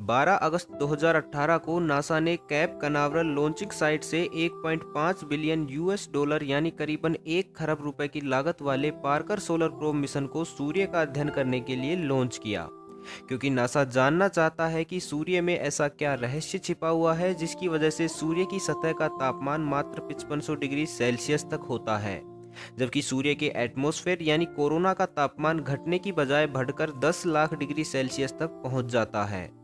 12 अगस्त 2018 को नासा ने cap कनावरल launching site से 1.5 बिलियन यूएस डॉलर यानी करीबन 1 खरब रुपए की लागत वाले पार्कर सोलर प्रोब मिशन को सूर्य का अध्ययन करने के लिए लॉन्च किया, क्योंकि नासा जानना चाहता है कि सूर्य में ऐसा क्या रहस्य छिपा हुआ है जिसकी वजह से सूर्य की सतह का तापमान मात्र 5500 डिग्री सेल्सियस तक होता है, जबकि सूर्य के एटमॉस्फेयर यानी कोरोना का तापमान घटने की बजाय बढ़कर 10 लाख डिग्री सेल्सियस तक पहुंच जाता है।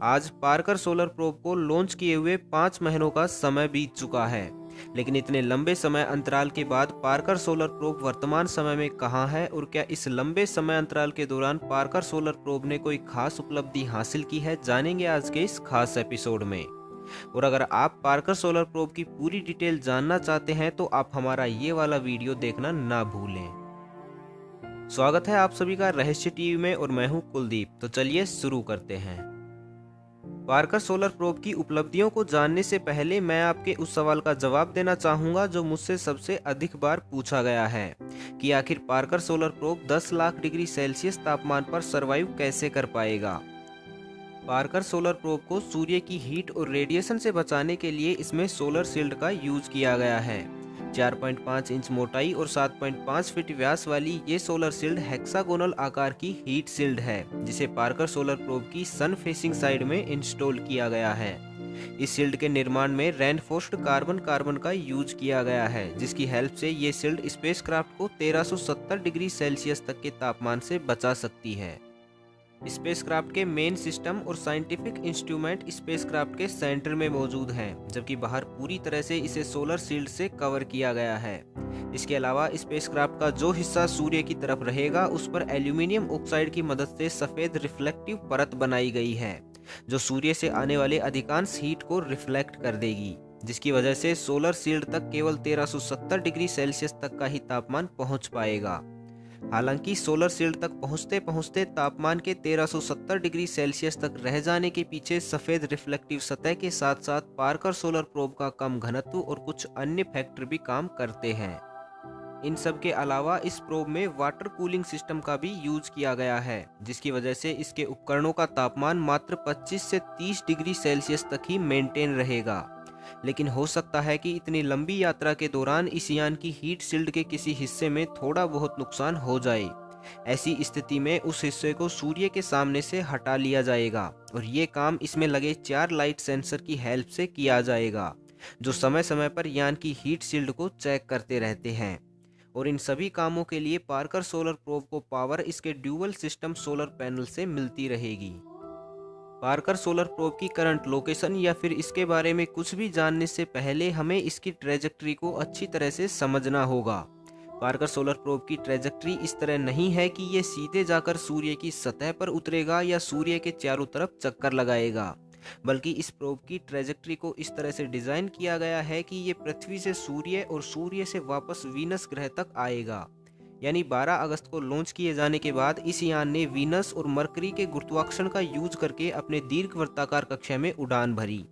आज पार्कर सोलर प्रोब को लॉन्च किए हुए 5 महीनों का समय बीत चुका है, लेकिन इतने लंबे समय अंतराल के बाद पार्कर सोलर प्रोब वर्तमान समय में कहां है और क्या इस लंबे समय अंतराल के दौरान पार्कर सोलर प्रोब ने कोई खास उपलब्धि हासिल की है, जानेंगे आज के इस खास एपिसोड में। और अगर आप पार्कर सोलर प्रोब की पूरी डिटेल जानना चाहते हैं तो आप हमारा ये वाला वीडियो देखना ना भूलें। स्वागत है आप सभी का रहस्य टीवी में और मैं हूं कुलदीप। तो चलिए शुरू करते हैं। पार्कर सोलर प्रोब की उपलब्धियों को जानने से पहले मैं आपके उस सवाल का जवाब देना चाहूंगा जो मुझसे सबसे अधिक बार पूछा गया है कि आखिर Parker solar probe 10 lakh degree Celsius तापमान पर सरवाइव कैसे कर पाएगा। पार्कर सोलर प्रोब को सूर्य की हीट और रेडिएशन से बचाने के लिए इसमें सोलर शील्ड का यूज किया गया है। 4.5 इंच मोटाई और 7.5 फीट व्यास वाली ये सोलर शील्ड हेक्सागोनल आकार की हीट शील्ड है, जिसे पार्कर सोलर प्रोब की सन फेसिंग साइड में इंस्टॉल किया गया है। इस शील्ड के निर्माण में रेनफोर्स्ड कार्बन का यूज किया गया है, जिसकी हेल्प से ये शील्ड स्पेसक्राफ्ट को 1370 डिग्री सेल्सियस तक के तापमान से बचा सकती है। स्पेसक्राफ्ट के मेन सिस्टम और साइंटिफिक इंस्ट्रूमेंट स्पेसक्राफ्ट के सेंटर में मौजूद हैं, जबकि बाहर पूरी तरह से इसे सोलर शील्ड से कवर किया गया है। इसके अलावा स्पेसक्राफ्ट का जो हिस्सा सूर्य की तरफ रहेगा उस पर एल्यूमिनियम ऑक्साइड की मदद से सफेद रिफ्लेक्टिव परत बनाई गई है, जो सूर्य से आने वाले अधिकांश हीट को रिफ्लेक्ट कर देगी, जिसकी वजह से सोलर शील्ड तक केवल 1370 डिग्री सेल्सियस तक का ही तापमान पहुंच पाएगा। हालांकि सोलर शील्ड तक पहुंचते पहुंचते तापमान के 1370 डिग्री सेल्सियस तक रह जाने के पीछे सफेद रिफ्लेक्टिव सतह के साथ साथ पार्कर सोलर प्रोब का कम घनत्व और कुछ अन्य फैक्टर भी काम करते हैं। इन सब के अलावा इस प्रोब में वाटर कूलिंग सिस्टम का भी यूज किया गया है, जिसकी वजह से इसके उपकरणों का तापमान मात्र 25 से 30 डिग्री सेल्सियस तक ही मेंटेन रहेगा। लेकिन हो सकता है कि इतनी लंबी यात्रा के दौरान इस यान की हीट शील्ड के किसी हिस्से में थोड़ा बहुत नुकसान हो जाए। ऐसी स्थिति में उस हिस्से को सूर्य के सामने से हटा लिया जाएगा और ये काम इसमें लगे 4 लाइट सेंसर की हेल्प से किया जाएगा, जो समय समय पर यान की हीट शील्ड को चेक करते रहते हैं। और इन सभी कामों के लिए पार्कर सोलर प्रोब को पावर इसके ड्यूअल सिस्टम सोलर पैनल से मिलती रहेगी। पार्कर सोलर प्रोब की करंट लोकेशन या फिर इसके बारे में कुछ भी जानने से पहले हमें इसकी ट्रेजेक्ट्री को अच्छी तरह से समझना होगा। पार्कर सोलर प्रोब की ट्रेजेक्ट्री इस तरह नहीं है कि ये सीधे जाकर सूर्य की सतह पर उतरेगा या सूर्य के चारों तरफ चक्कर लगाएगा, बल्कि इस प्रोब की ट्रेजेक्ट्री को इस तरह से डिजाइन किया गया है कि ये पृथ्वी से सूर्य और सूर्य से वापस वीनस ग्रह तक आएगा। यानी 12 अगस्त को लॉन्च किए जाने के बाद इस यान ने वीनस और मरकरी के गुरुत्वाकर्षण का यूज करके अपने दीर्घवृत्ताकार कक्षा में उड़ान भरी।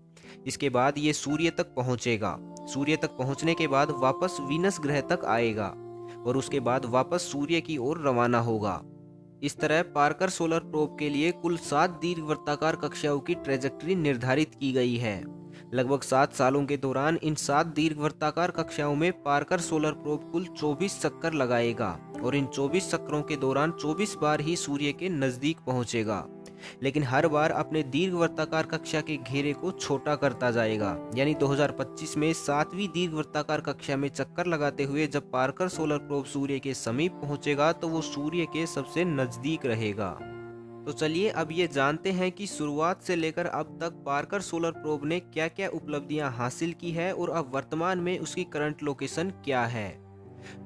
इसके बाद ये सूर्य तक पहुंचेगा। सूर्य तक पहुंचने के बाद वापस वीनस ग्रह तक आएगा और उसके बाद वापस सूर्य की ओर रवाना होगा। इस तरह पार्कर सोलर प्रोब के लिए कुल 7 दीर्घवृत्ताकार कक्षाओं की ट्रेजेक्ट्री निर्धारित की गई है। लगभग 7 सालों के दौरान इन 7 दीर्घवृत्ताकार कक्षाओं में पार्कर सोलर प्रोब कुल 24 चक्कर लगाएगा और इन 24 चक्करों के दौरान 24 बार ही सूर्य के नजदीक पहुंचेगा, लेकिन हर बार अपने दीर्घवृत्ताकार कक्षा के घेरे को छोटा करता जाएगा। यानी 2025 में 7वीं दीर्घवृत्ताकार कक्षा में चक्कर लगाते हुए जब पार्कर सोलर प्रोब सूर्य के समीप पहुंचेगा तो वो सूर्य के सबसे नजदीक रहेगा। तो चलिए अब ये जानते हैं कि शुरुआत से लेकर अब तक पार्कर सोलर प्रोब ने क्या क्या उपलब्धियां हासिल की है और अब वर्तमान में उसकी करंट लोकेशन क्या है।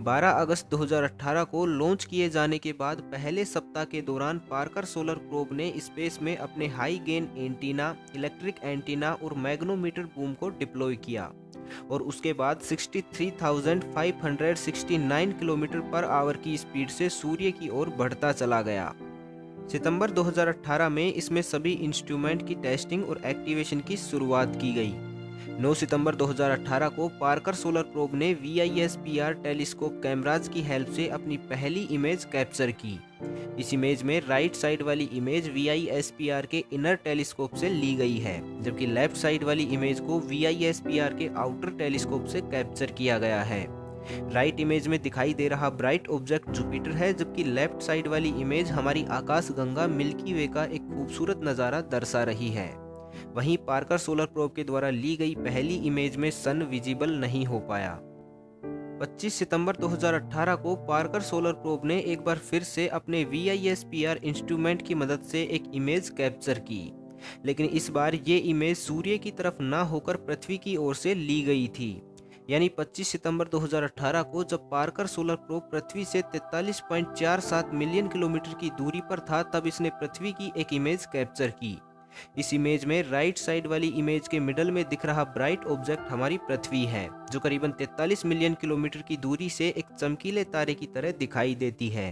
12 अगस्त 2018 को लॉन्च किए जाने के बाद पहले सप्ताह के दौरान पार्कर सोलर प्रोब ने स्पेस में अपने high gain antenna, electric antenna और मैग्नोमीटर बूम को डिप्लॉय किया और उसके बाद 63,569 किलोमीटर पर आवर की स्पीड से सूर्य की ओर बढ़ता चला गया। सितंबर 2018 में इसमें सभी इंस्ट्रूमेंट की टेस्टिंग और एक्टिवेशन की शुरुआत की गई। 9 सितंबर 2018 को पार्कर सोलर प्रोब ने VISPR टेलीस्कोप कैमराज की हेल्प से अपनी पहली इमेज कैप्चर की। इस इमेज में राइट साइड वाली इमेज VISPR के इनर टेलीस्कोप से ली गई है, जबकि लेफ्ट साइड वाली इमेज को VISPR के आउटर टेलीस्कोप से कैप्चर किया गया है। राइट इमेज में दिखाई दे रहा ब्राइट ऑब्जेक्ट जुपिटर है, जबकि लेफ्ट साइड वाली इमेज हमारी आकाशगंगा मिल्की वे का एक खूबसूरत नज़ारा दर्शा रही है। वहीं पार्कर सोलर प्रोब के द्वारा ली गई पहली इमेज में सन विजिबल नहीं हो पाया। 25 सितंबर 2018 को पार्कर सोलर प्रोब ने एक बार फिर से अपने VISPR इंस्ट्रूमेंट की मदद से एक इमेज कैप्चर की, लेकिन इस बार ये इमेज सूर्य की तरफ ना होकर पृथ्वी की ओर से ली गई थी। यानी 25 सितंबर 2018 को जब पार्कर सोलर प्रोब पृथ्वी से 43.47 मिलियन किलोमीटर की दूरी पर था, तब इसने पृथ्वी की एक इमेज कैप्चर की। इस इमेज में राइट साइड वाली इमेज के मिडल में दिख रहा ब्राइट ऑब्जेक्ट हमारी पृथ्वी है, जो करीबन 43 मिलियन किलोमीटर की दूरी से एक चमकीले तारे की तरह दिखाई देती है।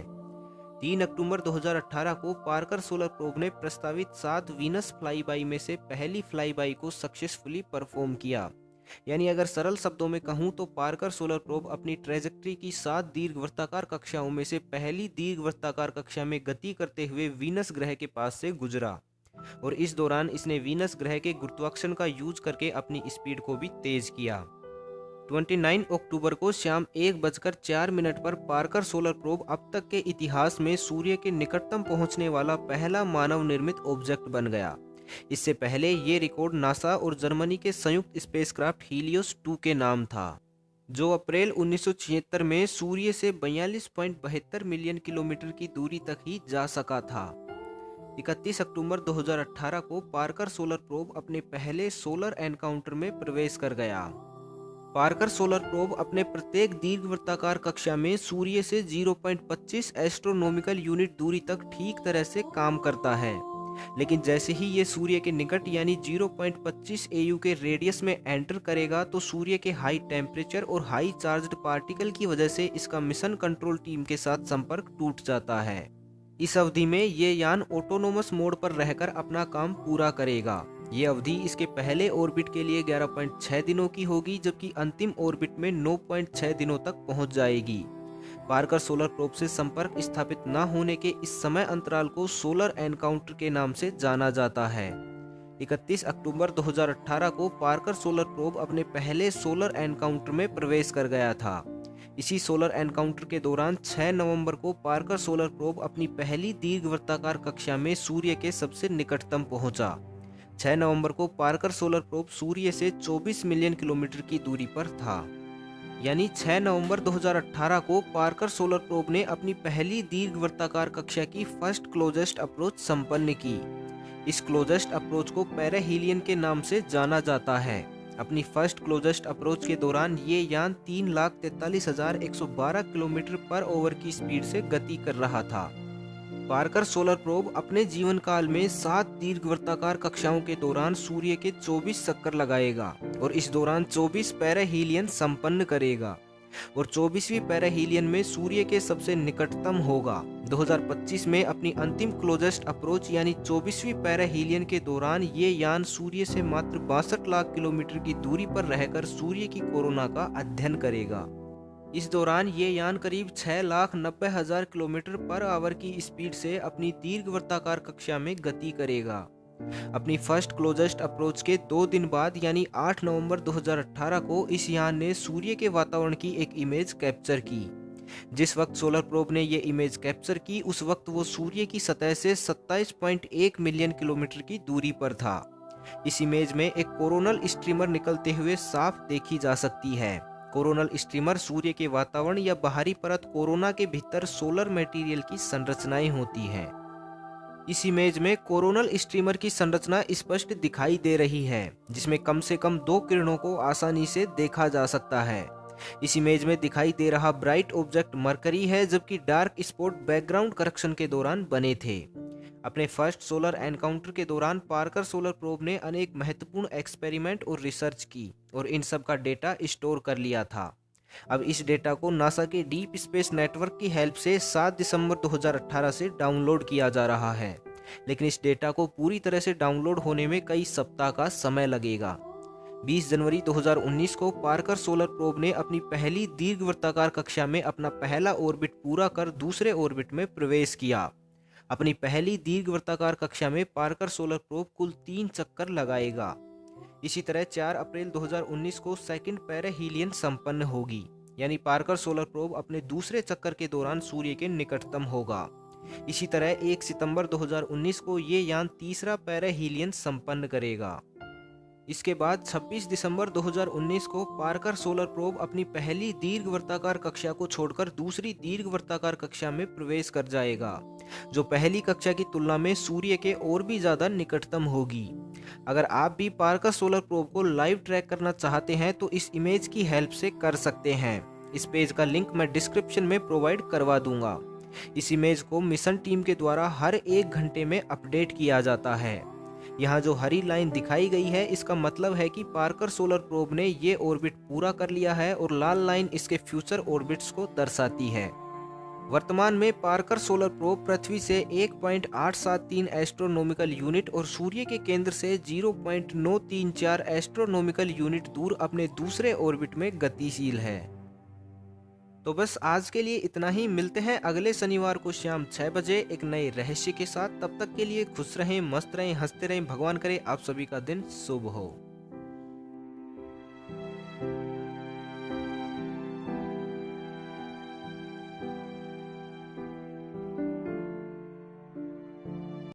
3 अक्टूबर 2018 को पार्कर सोलर प्रोब ने प्रस्तावित 7 वीनस फ्लाईबाई में से पहली फ्लाईबाई को सक्सेसफुली परफॉर्म किया। यानी अगर सरल शब्दों में कहूं तो पार्कर सोलर प्रोब अपनी ट्रेजेक्ट्री की 7 दीर्घवृत्ताकार कक्षाओं में से पहली दीर्घवृत्ताकार कक्षा में गति करते हुए वीनस ग्रह के पास से गुजरा, और इस दौरान इसने वीनस ग्रह के गुरुत्वाकर्षण का यूज करके अपनी स्पीड को भी तेज किया। 29 अक्टूबर को शाम 1:04 पर पार्कर सोलर प्रोब अब तक के इतिहास में सूर्य के निकटतम पहुंचने वाला पहला मानव निर्मित ऑब्जेक्ट बन गया। इससे पहले ये रिकॉर्ड नासा और जर्मनी के संयुक्त स्पेसक्राफ्ट हीलियोस 2 के नाम था, जो अप्रैल 1976 में सूर्य से 42.72 मिलियन किलोमीटर की दूरी तक ही जा सका था। 31 अक्टूबर 2018 को पार्कर सोलर प्रोब अपने पहले सोलर एनकाउंटर में प्रवेश कर गया। पार्कर सोलर प्रोब अपने प्रत्येक दीर्घवृत्ताकार कक्षा में सूर्य से 0.25 एस्ट्रोनॉमिकल यूनिट दूरी तक ठीक तरह से काम करता है, लेकिन जैसे ही ये सूर्य के निकट यानी 0.25 AU के रेडियस में एंटर करेगा तो सूर्य के हाई टेम्परेचर और हाई चार्ज्ड पार्टिकल की वजह से इसका मिशन कंट्रोल टीम के साथ संपर्क टूट जाता है। इस अवधि में ये यान ऑटोनोमस मोड पर रहकर अपना काम पूरा करेगा। ये अवधि इसके पहले ऑर्बिट के लिए 11.6 दिनों की होगी, जबकि अंतिम ऑर्बिट में 9.6 दिनों तक पहुंच जाएगी। पार्कर सोलर प्रोब से संपर्क स्थापित न होने के इस समय अंतराल को सोलर एनकाउंटर के नाम से जाना जाता है। 31 अक्टूबर 2018 को पार्कर सोलर प्रोब अपने पहले सोलर एनकाउंटर में प्रवेश कर गया था। इसी सोलर एनकाउंटर के दौरान 6 नवंबर को पार्कर सोलर प्रोब अपनी पहली दीर्घवृत्ताकार कक्षा में सूर्य के सबसे निकटतम पहुंचा। 6 नवंबर को पार्कर सोलर प्रोब सूर्य से 24 मिलियन किलोमीटर की दूरी पर था। यानी 6 नवंबर 2018 को पार्कर सोलर प्रोब ने अपनी पहली दीर्घवृत्ताकार कक्षा की फर्स्ट क्लोजेस्ट अप्रोच संपन्न की। इस क्लोजेस्ट अप्रोच को पेरिहीलियन के नाम से जाना जाता है। अपनी फर्स्ट क्लोजेस्ट अप्रोच के दौरान ये यान 3,43,112 किलोमीटर पर ओवर की स्पीड से गति कर रहा था। पार्कर सोलर प्रोब अपने जीवन काल में 7 दीर्घवृत्ताकार कक्षाओं के दौरान सूर्य के 24 चक्कर लगाएगा और इस दौरान 24 पेरिहीलियन संपन्न करेगा और 24वीं पेरिहीलियन में सूर्य के सबसे निकटतम होगा। 2025 में अपनी अंतिम क्लोजेस्ट अप्रोच यानी 24वीं पेरिहीलियन के दौरान ये यान सूर्य से मात्र 62 लाख किलोमीटर की दूरी पर रहकर सूर्य की कोरोना का अध्ययन करेगा। इस दौरान ये यान करीब 6,90,000 किलोमीटर पर आवर की स्पीड से अपनी दीर्घवृत्ताकार कक्षा में गति करेगा। अपनी फर्स्ट क्लोजेस्ट अप्रोच के 2 दिन बाद यानी 8 नवंबर 2018 को इस यान ने सूर्य के वातावरण की एक इमेज कैप्चर की। जिस वक्त सोलर प्रोब ने ये इमेज कैप्चर की उस वक्त वो सूर्य की सतह से 27.1 मिलियन किलोमीटर की दूरी पर था। इस इमेज में एक कोरोनल स्ट्रीमर निकलते हुए साफ देखी जा सकती है। कोरोनल स्ट्रीमर सूर्य के वातावरण या बाहरी परत कोरोना के भीतर सोलर मटेरियल की संरचनाएं होती हैं। इस इमेज में कोरोनल स्ट्रीमर की संरचना स्पष्ट दिखाई दे रही है, जिसमें कम से कम 2 किरणों को आसानी से देखा जा सकता है। इस इमेज में दिखाई दे रहा ब्राइट ऑब्जेक्ट मरकरी है, जबकि डार्क स्पॉट बैकग्राउंड करेक्शन के दौरान बने थे। अपने फर्स्ट सोलर एनकाउंटर के दौरान पार्कर सोलर प्रोब ने अनेक महत्वपूर्ण एक्सपेरिमेंट और रिसर्च की और इन सब का डेटा स्टोर कर लिया था। अब इस डेटा को नासा के डीप स्पेस नेटवर्क की हेल्प से 7 दिसंबर 2018 से डाउनलोड किया जा रहा है, लेकिन इस डेटा को पूरी तरह से डाउनलोड होने में कई सप्ताह का समय लगेगा। 20 जनवरी 2019 को पार्कर सोलर प्रोब ने अपनी पहली दीर्घवृत्ताकार कक्षा में अपना पहला ऑर्बिट पूरा कर दूसरे ऑर्बिट में प्रवेश किया। अपनी पहली दीर्घवृत्ताकार कक्षा में पार्कर सोलर प्रोब कुल 3 चक्कर लगाएगा। इसी तरह 4 अप्रैल 2019 को सेकंड पेरिहीलियन संपन्न होगी, यानी पार्कर सोलर प्रोब अपने दूसरे चक्कर के दौरान सूर्य के निकटतम होगा। इसी तरह 1 सितंबर 2019 को ये यान तीसरा पेरिहीलियन संपन्न करेगा। इसके बाद 26 दिसंबर 2019 को पार्कर सोलर प्रोब अपनी पहली दीर्घवृत्ताकार कक्षा को छोड़कर दूसरी दीर्घवृत्ताकार कक्षा में प्रवेश कर जाएगा, जो पहली कक्षा की तुलना में सूर्य के और भी ज़्यादा निकटतम होगी। अगर आप भी पार्कर सोलर प्रोब को लाइव ट्रैक करना चाहते हैं तो इस इमेज की हेल्प से कर सकते हैं। इस पेज का लिंक मैं डिस्क्रिप्शन में प्रोवाइड करवा दूंगा। इस इमेज को मिशन टीम के द्वारा हर 1 घंटे में अपडेट किया जाता है। यहाँ जो हरी लाइन दिखाई गई है, इसका मतलब है कि पार्कर सोलर प्रोब ने ये ऑर्बिट पूरा कर लिया है और लाल लाइन इसके फ्यूचर ऑर्बिट्स को दर्शाती है। वर्तमान में पार्कर सोलर प्रोब पृथ्वी से 1.873 एस्ट्रोनॉमिकल यूनिट और सूर्य के केंद्र से 0.934 एस्ट्रोनॉमिकल यूनिट दूर अपने दूसरे ऑर्बिट में गतिशील है। तो बस आज के लिए इतना ही। मिलते हैं अगले शनिवार को शाम 6 बजे एक नए रहस्य के साथ। तब तक के लिए खुश रहें, मस्त रहें, हंसते रहें। भगवान करे आप सभी का दिन शुभ हो।